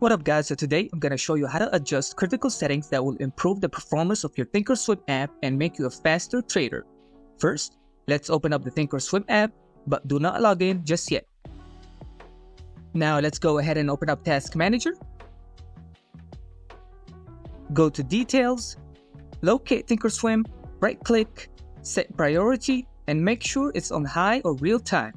What up guys, so today I'm going to show you how to adjust critical settings that will improve the performance of your ThinkorSwim app and make you a faster trader. First, let's open up the ThinkorSwim app, but do not log in just yet. Now let's go ahead and open up Task Manager. Go to Details, locate ThinkorSwim, right-click, set priority, and make sure it's on high or real time.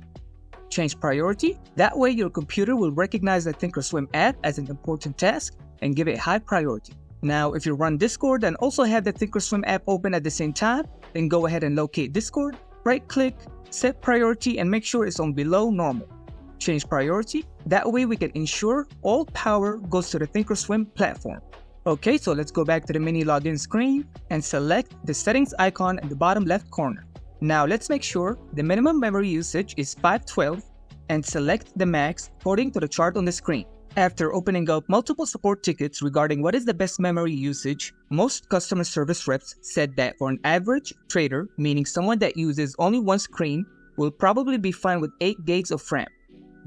Change priority. That way your computer will recognize the ThinkorSwim app as an important task and give it high priority. Now, if you run Discord and also have the ThinkorSwim app open at the same time, then go ahead and locate Discord, right-click, set priority, and make sure it's on below normal. Change priority. That way we can ensure all power goes to the ThinkorSwim platform. Okay, so let's go back to the mini login screen and select the settings icon in the bottom left corner. Now let's make sure the minimum memory usage is 512 and select the max according to the chart on the screen. After opening up multiple support tickets regarding what is the best memory usage, most customer service reps said that for an average trader, meaning someone that uses only one screen, will probably be fine with 8 gigs of RAM.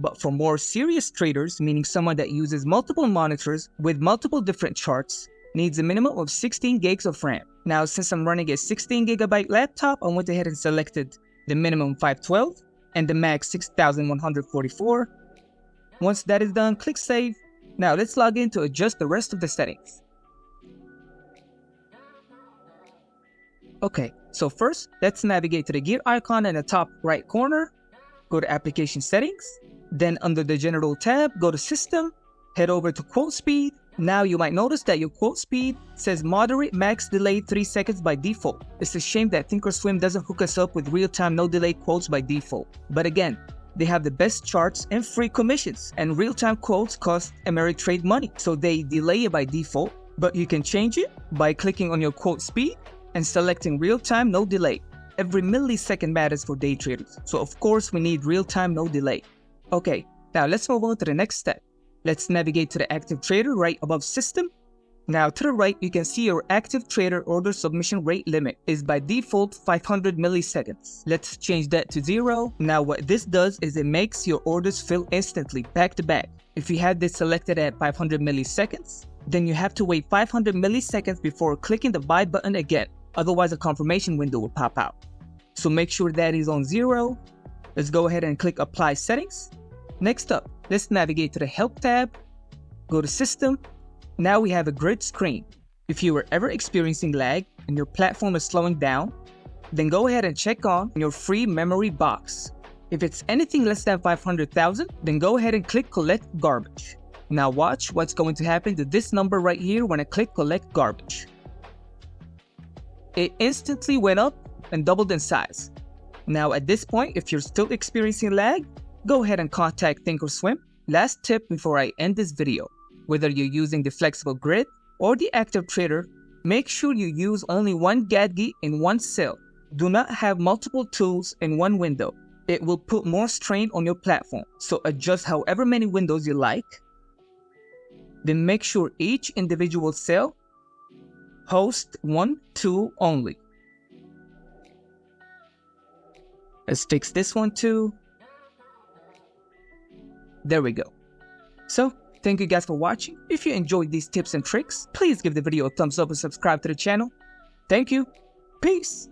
But for more serious traders, meaning someone that uses multiple monitors with multiple different charts, needs a minimum of 16 gigs of RAM. Now, since I'm running a 16GB laptop, I went ahead and selected the minimum 512 and the max 6144. Once that is done, click Save. Now let's log in to adjust the rest of the settings. Okay, so first, let's navigate to the gear icon in the top right corner. Go to Application Settings. Then under the General tab, go to System, head over to Quote Speed. Now you might notice that your quote speed says moderate max delay 3 seconds by default. It's a shame that ThinkorSwim doesn't hook us up with real-time no delay quotes by default. But again, they have the best charts and free commissions, and real-time quotes cost Ameritrade money, so they delay it by default. But you can change it by clicking on your quote speed and selecting real-time no delay. Every millisecond matters for day traders, so of course we need real-time no delay. Okay, now let's move on to the next step. Let's navigate to the active trader right above System. Now to the right, you can see your active trader order submission rate limit is by default 500 milliseconds. Let's change that to 0. Now what this does is it makes your orders fill instantly, back to back. If you had this selected at 500 milliseconds, then you have to wait 500 milliseconds before clicking the buy button again. Otherwise a confirmation window will pop out. So make sure that is on 0. Let's go ahead and click Apply Settings. Next up, let's navigate to the Help tab, go to System. Now we have a grid screen. If you were ever experiencing lag and your platform is slowing down, then go ahead and check on your free memory box. If it's anything less than 500,000, then go ahead and click Collect Garbage. Now watch what's going to happen to this number right here when I click Collect Garbage. It instantly went up and doubled in size. Now at this point, if you're still experiencing lag, go ahead and contact ThinkorSwim. Last tip before I end this video. Whether you're using the flexible grid or the active trader, make sure you use only one gadget in one cell. Do not have multiple tools in one window. It will put more strain on your platform. So adjust however many windows you like. Then make sure each individual cell hosts one tool only. Let's fix this one too. There we go. So, thank you guys for watching. If you enjoyed these tips and tricks, please give the video a thumbs up and subscribe to the channel. Thank you. Peace.